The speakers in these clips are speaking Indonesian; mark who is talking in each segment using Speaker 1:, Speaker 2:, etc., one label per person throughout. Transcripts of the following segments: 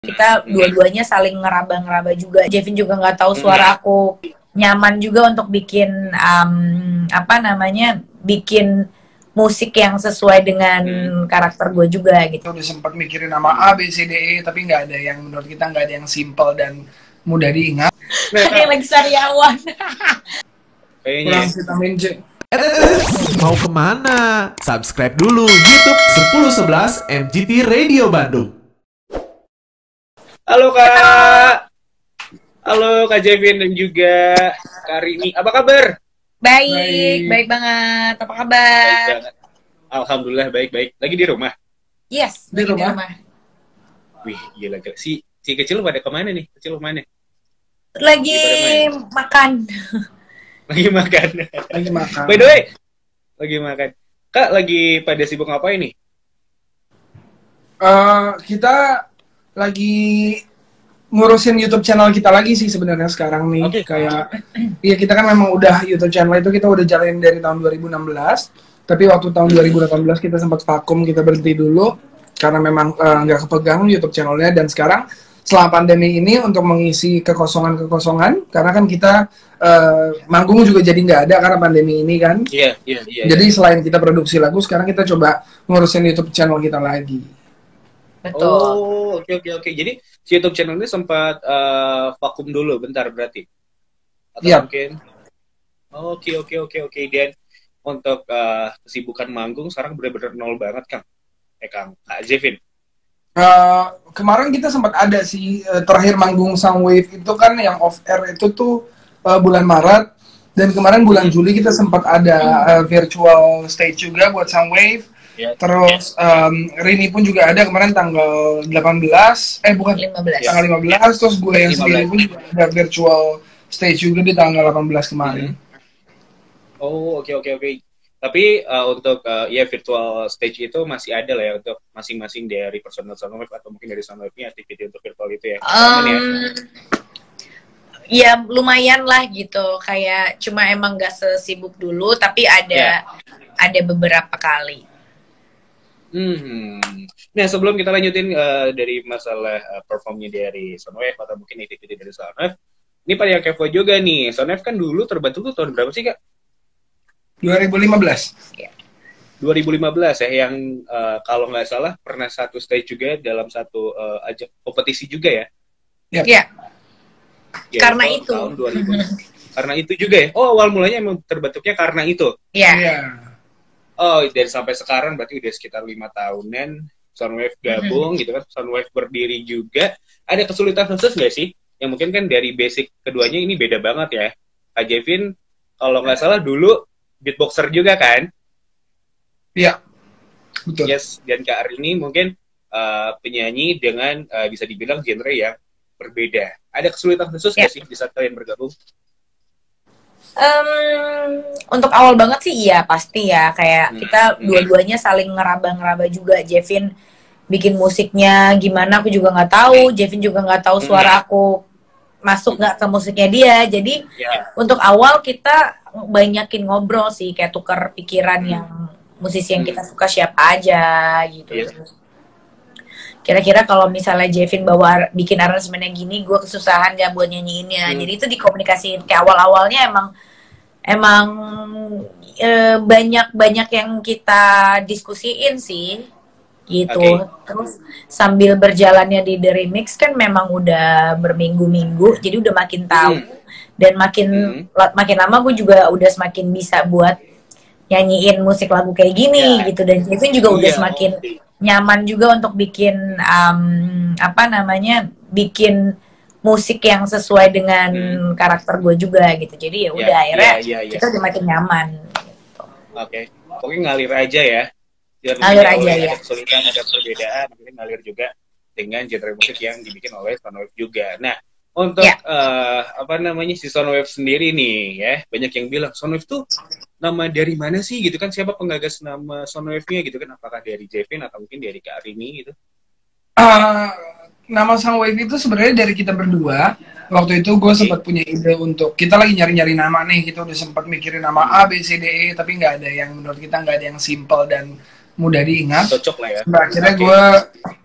Speaker 1: Kita dua-duanya saling ngeraba-ngeraba juga. Jevin juga nggak tahu suara aku, nyaman juga untuk bikin bikin musik yang sesuai dengan karakter gue juga gitu.
Speaker 2: Udah sempat mikirin nama A, B, C, D, E, tapi nggak ada yang menurut kita nggak ada yang simple dan mudah diingat.
Speaker 1: Ada yang lagi sariawan.
Speaker 2: Kurang vitamin C.
Speaker 3: Mau kemana? Subscribe dulu YouTube 1011 MGT Radio Bandung.
Speaker 4: Halo Kak. Halo Kak Jevin dan juga Kak Rini. Apa kabar?
Speaker 1: Baik banget. Apa kabar?
Speaker 4: Baik banget. Alhamdulillah baik. Lagi di rumah?
Speaker 1: Yes,
Speaker 2: di rumah.
Speaker 4: Wih, gila. Si kecil pada kemana nih? Kecil kemana?
Speaker 1: Lagi makan.
Speaker 4: Lagi makan. By the way, lagi makan. Kak, lagi pada sibuk ngapain nih?
Speaker 2: Kita lagi ngurusin YouTube channel kita lagi sih sebenarnya sekarang nih. Kayak ya kita kan memang udah YouTube channel itu kita udah jalanin dari tahun 2016. Tapi waktu tahun 2018 kita sempat vakum, kita berhenti dulu karena memang nggak kepegang YouTube channelnya. Dan sekarang setelah pandemi ini untuk mengisi kekosongan karena kan kita manggung juga jadi nggak ada karena pandemi ini kan.
Speaker 4: Iya.
Speaker 2: Jadi selain kita produksi lagu, sekarang kita coba ngurusin YouTube channel kita lagi.
Speaker 1: Betul.
Speaker 4: Oh, oke. Jadi si YouTube channel ini sempat vakum dulu bentar berarti? Atau mungkin? Oke. Dan untuk kesibukan manggung sekarang benar-benar nol banget, Kang. Kak Jevin.
Speaker 2: Kemarin kita sempat ada sih terakhir manggung Soundwave itu kan yang off air itu tuh bulan Maret, dan kemarin bulan Juli kita sempat ada virtual stage juga buat Soundwave. Terus Rini pun juga ada kemarin tanggal 15. Tanggal 15. Terus gue yang sendiri pun juga ada virtual stage juga di tanggal 18 kemarin.
Speaker 4: Oh, oke. Tapi untuk virtual stage itu masih ada lah ya untuk masing-masing dari personal Soundwave atau mungkin dari Soundwave-nya aktiviti untuk virtual itu ya.
Speaker 1: Ya lumayan lah gitu, kayak cuma emang gak sesibuk dulu, tapi ada beberapa kali.
Speaker 4: Nah, sebelum kita lanjutin dari masalah performnya dari Soundwave atau mungkin aktiviti dari Soundwave, ini pada yang kepo juga nih. Soundwave kan dulu terbentuk tuh tahun berapa sih, Kak?
Speaker 2: 2015.
Speaker 4: 2015 ya, yang kalau nggak salah pernah satu stage juga dalam satu ajang kompetisi juga ya?
Speaker 1: Iya. Karena itu.
Speaker 4: Tahun 2000. Karena itu juga ya? Oh, awal mulanya emang terbentuknya karena itu?
Speaker 1: Iya.
Speaker 4: Oh, dan sampai sekarang berarti udah sekitar 5 tahunan Soundwave gabung gitu kan, Soundwave berdiri juga. Ada kesulitan khusus nggak sih? Yang mungkin kan dari basic keduanya ini beda banget ya. Kak Jevin, kalau nggak salah dulu beatboxer juga kan?
Speaker 2: Iya, betul.
Speaker 4: Yes, dan Kak Arini mungkin penyanyi dengan bisa dibilang genre yang berbeda. Ada kesulitan khusus nggak sih di saat kalian bergabung?
Speaker 1: Untuk awal banget sih iya pasti ya, kayak kita dua-duanya saling ngeraba-ngeraba juga. Jevin bikin musiknya gimana aku juga nggak tahu, Jevin juga nggak tahu suara aku masuk nggak ke musiknya dia. Jadi untuk awal kita banyakin ngobrol sih, kayak tukar pikiran yang musisi yang kita suka siapa aja gitu. Kira-kira kalau misalnya Jevin bikin aransemennya gini, gue kesusahan gak buat nyanyiinnya. Jadi itu dikomunikasiin. Kayak awal-awalnya emang banyak yang kita diskusiin sih gitu. Terus sambil berjalannya di The Remix kan memang udah berminggu-minggu, jadi udah makin tahu. Dan makin lama gue juga udah semakin bisa buat nyanyiin musik lagu kayak gini gitu. Dan Jevin juga udah semakin nyaman juga untuk bikin bikin musik yang sesuai dengan karakter gue juga gitu. Jadi ya udah akhirnya kita udah makin nyaman gitu.
Speaker 4: Oke. Pokoknya ngalir aja ya.
Speaker 1: Ngalir aja ya.
Speaker 4: Ada kesulitan, ada perbedaan, mungkin ngalir juga dengan genre musik yang dibikin oleh Soundwave juga. Nah, untuk si Soundwave sendiri nih ya, banyak yang bilang Soundwave tuh nama dari mana sih gitu kan, siapa penggagas nama Soundwave-nya gitu kan, apakah dari Jevin atau mungkin dari Kak Arini gitu?
Speaker 2: Nama Soundwave itu sebenarnya dari kita berdua. Waktu itu gue sempat punya ide untuk, kita lagi nyari-nyari nama nih, kita udah sempat mikirin nama A, B, C, D, E, tapi nggak ada yang menurut kita nggak ada yang simple dan mudah diingat.
Speaker 4: Cocok lah ya.
Speaker 2: Sampai akhirnya gue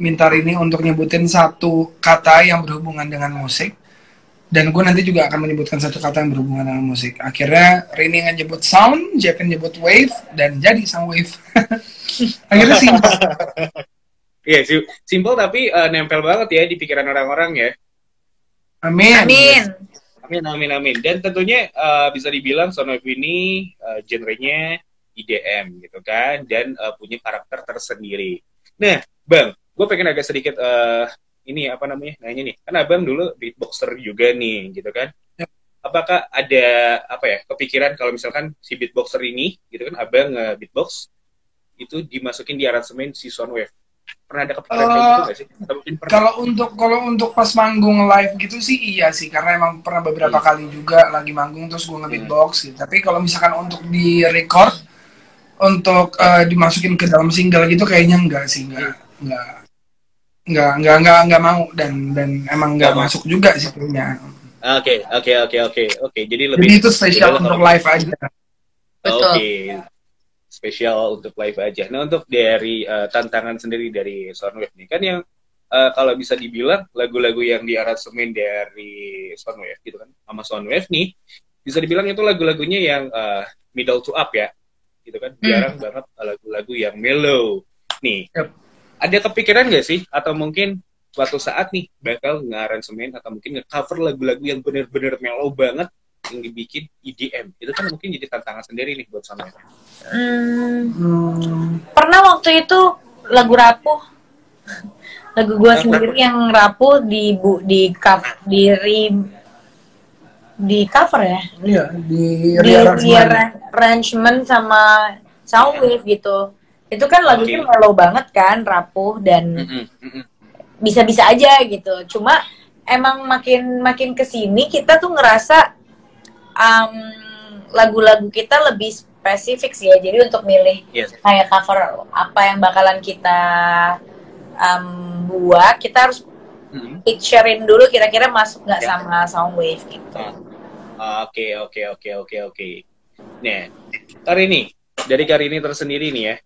Speaker 2: minta Rini untuk nyebutin satu kata yang berhubungan dengan musik. Dan gue nanti juga akan menyebutkan satu kata yang berhubungan dengan musik. Akhirnya Rini nyebut sound, Jevin nyebut wave, dan jadi sound wave. Akhirnya simpel.
Speaker 4: Iya, simple tapi nempel banget ya di pikiran orang-orang ya.
Speaker 2: Amin.
Speaker 1: Amin.
Speaker 4: Amin, amin, amin. Dan tentunya bisa dibilang Soundwave ini genrenya IDM gitu kan, dan punya karakter tersendiri. Nah, Bang, gue pengen agak sedikit ini apa namanya, nanya nih, kan Abang dulu beatboxer juga nih, gitu kan? Apakah ada apa ya kepikiran kalau misalkan si beatboxer ini, gitu kan, Abang beatbox itu dimasukin di aransemen si Soundwave? Pernah ada kepikiran kayak gitu gak sih?
Speaker 2: Kalau untuk pas manggung live gitu sih iya sih, karena emang pernah beberapa kali juga lagi manggung terus gue nge-beatbox gitu. Tapi kalau misalkan untuk di record, untuk dimasukin ke dalam single gitu kayaknya enggak sih, enggak mau dan emang enggak masuk juga sih punya.
Speaker 4: Oke. Jadi
Speaker 2: itu spesial untuk live aja.
Speaker 4: Oke. Spesial untuk live aja. Nah, untuk dari tantangan sendiri dari Soundwave nih kan yang kalau bisa dibilang lagu-lagu yang diaransemen dari Soundwave gitu kan sama Soundwave nih bisa dibilang itu lagu-lagunya yang middle to up ya. Gitu kan. Jarang banget lagu-lagu yang mellow. Nih. Ada kepikiran nggak sih atau mungkin suatu saat nih bakal nge-aransemen atau mungkin nge-cover lagu-lagu yang bener-bener mellow banget yang dibikin EDM? Itu kan mungkin jadi tantangan sendiri nih buat Soundwave.
Speaker 1: Pernah waktu itu lagu Rapuh, lagu gue sendiri yang Rapuh di cover ya?
Speaker 2: Iya,
Speaker 1: di arrangement sama Soundwave gitu. Itu kan lagunya mellow banget kan, Rapuh dan bisa-bisa aja gitu. Cuma emang makin kesini kita tuh ngerasa lagu-lagu kita lebih spesifik sih ya. Jadi untuk milih kayak cover apa yang bakalan kita buat, kita harus picturein dulu kira-kira masuk nggak sama Soundwave gitu.
Speaker 4: Oke. Nah, dari Karini tersendiri nih ya.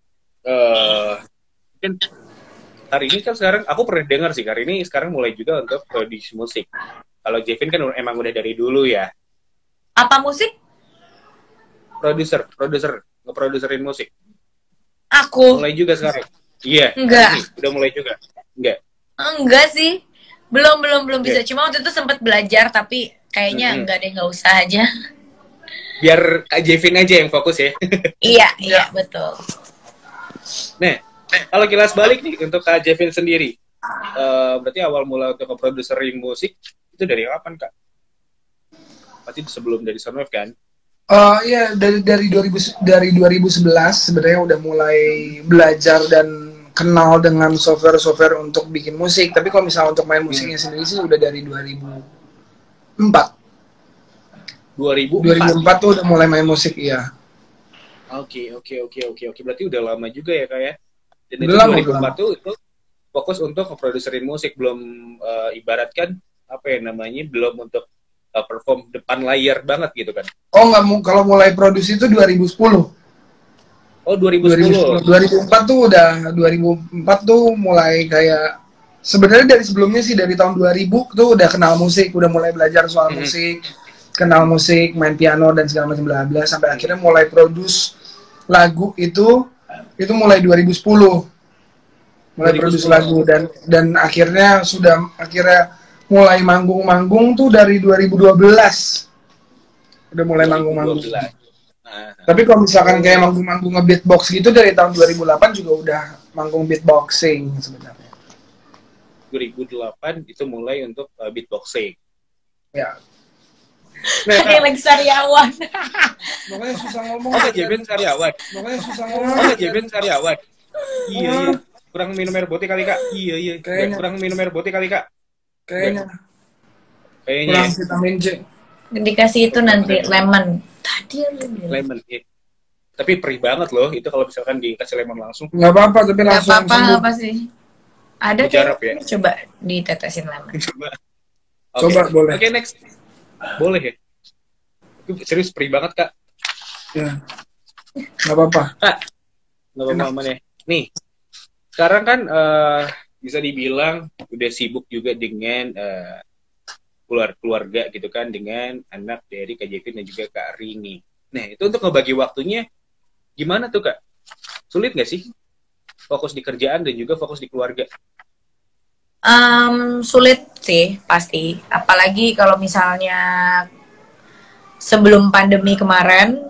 Speaker 4: Mungkin Karini kan sekarang aku pernah dengar sih Karini sekarang mulai juga untuk produksi musik. Kalau Jevin kan emang udah dari dulu ya.
Speaker 1: Apa musik?
Speaker 4: Produser, ngeproduserin musik.
Speaker 1: Aku.
Speaker 4: Mulai juga sekarang. Iya.
Speaker 1: Enggak.
Speaker 4: Udah mulai juga.
Speaker 1: Enggak sih. Belum bisa. Cuma waktu itu sempat belajar tapi kayaknya enggak deh, nggak usah aja.
Speaker 4: Biar Kak Jevin aja yang fokus ya.
Speaker 1: Iya, betul.
Speaker 4: Nah, kalau kilas balik nih untuk Kak Jevin sendiri, berarti awal mula untuk ngeproduserin musik itu dari kapan, Kak? Pasti sebelum dari Soundwave kan?
Speaker 2: Iya, dari 2011 sebenarnya udah mulai belajar dan kenal dengan software untuk bikin musik. Tapi kalau misalnya untuk main musiknya sendiri sih udah dari 2004 tuh udah mulai main musik, iya.
Speaker 4: Oke. Berarti udah lama juga ya, Kak ya? Dan itu 2004 tuh itu fokus untuk ngeproduserin musik, belum ibaratkan apa ya namanya, belum untuk perform depan layar banget gitu kan?
Speaker 2: Oh nggak, kalau mulai produksi itu 2010.
Speaker 4: Oh 2010.
Speaker 2: 2004 tuh mulai kayak sebenarnya dari sebelumnya sih, dari tahun 2000 tuh udah kenal musik, udah mulai belajar soal musik, kenal musik, main piano dan segala macam bla bla, sampai akhirnya mulai produce lagu itu mulai 2010. Mulai produce lagu dan akhirnya mulai manggung tuh dari 2012. Udah mulai manggung-manggung. Tapi kalau misalkan kayak manggung-manggung nge-beatbox gitu dari tahun 2008 juga udah manggung beatboxing sebenarnya.
Speaker 4: 2008 itu mulai untuk beatboxing.
Speaker 2: Ya.
Speaker 1: Nah, lagi sariawan.
Speaker 2: Makanya susah ngomong.
Speaker 4: Jevin sariawan. Jevin sariawan. Iya. Kurang minum air putih kali, Kak. Iya. Kurang minum air putih kali, Kak.
Speaker 2: Kayaknya.
Speaker 4: Kurang
Speaker 2: vitamin C.
Speaker 1: Dikasih itu nanti lemon. Tadi
Speaker 4: lemon. Tapi perih banget loh itu kalau misalkan dikasih lemon langsung.
Speaker 2: Nggak apa-apa, tapi langsung.
Speaker 1: Nggak apa-apa sih. Ada
Speaker 4: kayak
Speaker 1: ya? Coba ditetesin lemon.
Speaker 2: Coba boleh.
Speaker 4: Oke, next. Boleh ya? Serius perih banget, Kak.
Speaker 2: Ya. Nggak apa-apa.
Speaker 4: Kak. Nggak apa-apa, aman ya. nih sekarang kan bisa dibilang udah sibuk juga dengan keluarga gitu kan, dengan anak dari Kak Jevin dan juga Kak Rini. Nah itu untuk ngebagi waktunya gimana tuh Kak? Sulit nggak sih fokus di kerjaan dan juga fokus di keluarga?
Speaker 1: Sulit sih pasti, apalagi kalau misalnya sebelum pandemi kemarin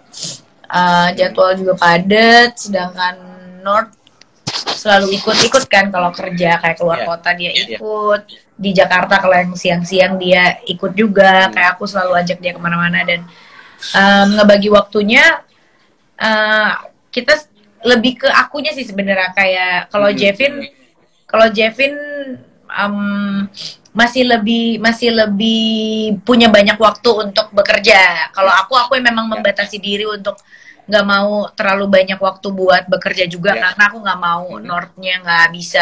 Speaker 1: jadwal juga padat, sedangkan North selalu ikut-ikut kan kalau kerja, kayak keluar kota dia ikut, di Jakarta kalau yang siang-siang dia ikut juga, kayak aku selalu ajak dia kemana-mana. Dan ngebagi waktunya kita lebih ke akunya sih sebenarnya, kayak kalau Jevin masih lebih punya banyak waktu untuk bekerja. Kalau aku yang memang membatasi diri untuk nggak mau terlalu banyak waktu buat bekerja juga, karena aku nggak mau Northnya nggak bisa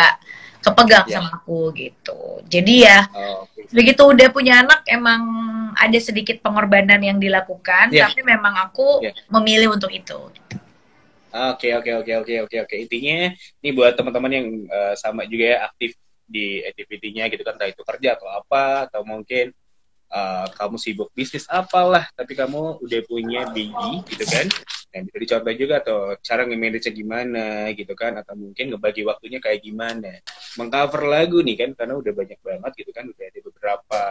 Speaker 1: kepegang sama aku gitu. Jadi ya begitu udah punya anak emang ada sedikit pengorbanan yang dilakukan, tapi memang aku memilih untuk itu.
Speaker 4: Oke. Intinya ini buat teman-teman yang sama juga ya, aktif di activity-nya gitu kan, entah itu kerja atau apa, atau mungkin kamu sibuk bisnis apalah, tapi kamu udah punya baby gitu kan, yang bisa dicoba juga atau cara nge-manage gimana gitu kan, atau mungkin ngebagi waktunya kayak gimana, mengcover lagu nih kan, karena udah banyak banget gitu kan, udah ada beberapa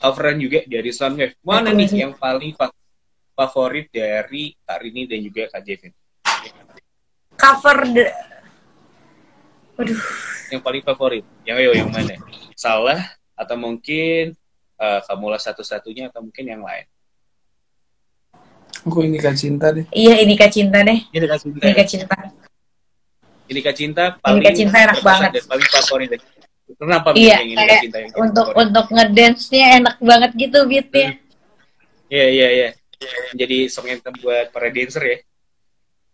Speaker 4: coveran juga dari Soundwave. Mana nih yang paling favorit dari Kak Rini dan juga Kak Jevin?
Speaker 1: Waduh.
Speaker 4: Yang paling favorit, yang mana? Salah atau mungkin kamulah satu-satunya atau mungkin yang lain?
Speaker 2: Aku Ini Kak Cinta deh.
Speaker 1: Iya, Ini Kak Cinta deh.
Speaker 4: Ini Kak Cinta. Ini Kak Cinta paling,
Speaker 1: Ini Kak Cinta enak banget.
Speaker 4: Paling favorit. Kenapa
Speaker 1: iya,
Speaker 4: Ini Kak Cinta yang
Speaker 1: untuk ngedance-nya enak banget gitu beat-nya.
Speaker 4: Iya. Jadi song anthem buat para dancer ya.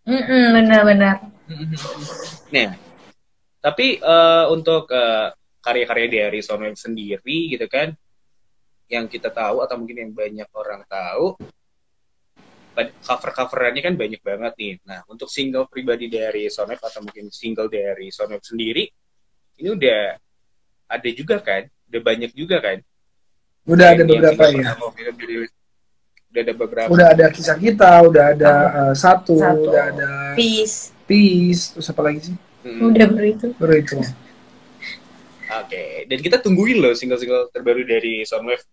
Speaker 1: Benar.
Speaker 4: Nah, tapi untuk karya-karya dari Soundwave sendiri gitu kan, yang kita tahu atau mungkin yang banyak orang tahu, cover-coverannya kan banyak banget nih. Nah, untuk single pribadi dari Soundwave atau mungkin single dari Soundwave sendiri, ini udah ada juga kan? Udah banyak juga kan?
Speaker 2: Udah ada beberapa ya.
Speaker 4: Udah ada beberapa.
Speaker 2: Udah ada Kisah Kita, udah ada satu, udah ada
Speaker 1: Peace,
Speaker 2: terus apa lagi sih?
Speaker 1: Udah baru itu.
Speaker 4: Oke, dan kita tungguin loh single-single terbaru dari Soundwave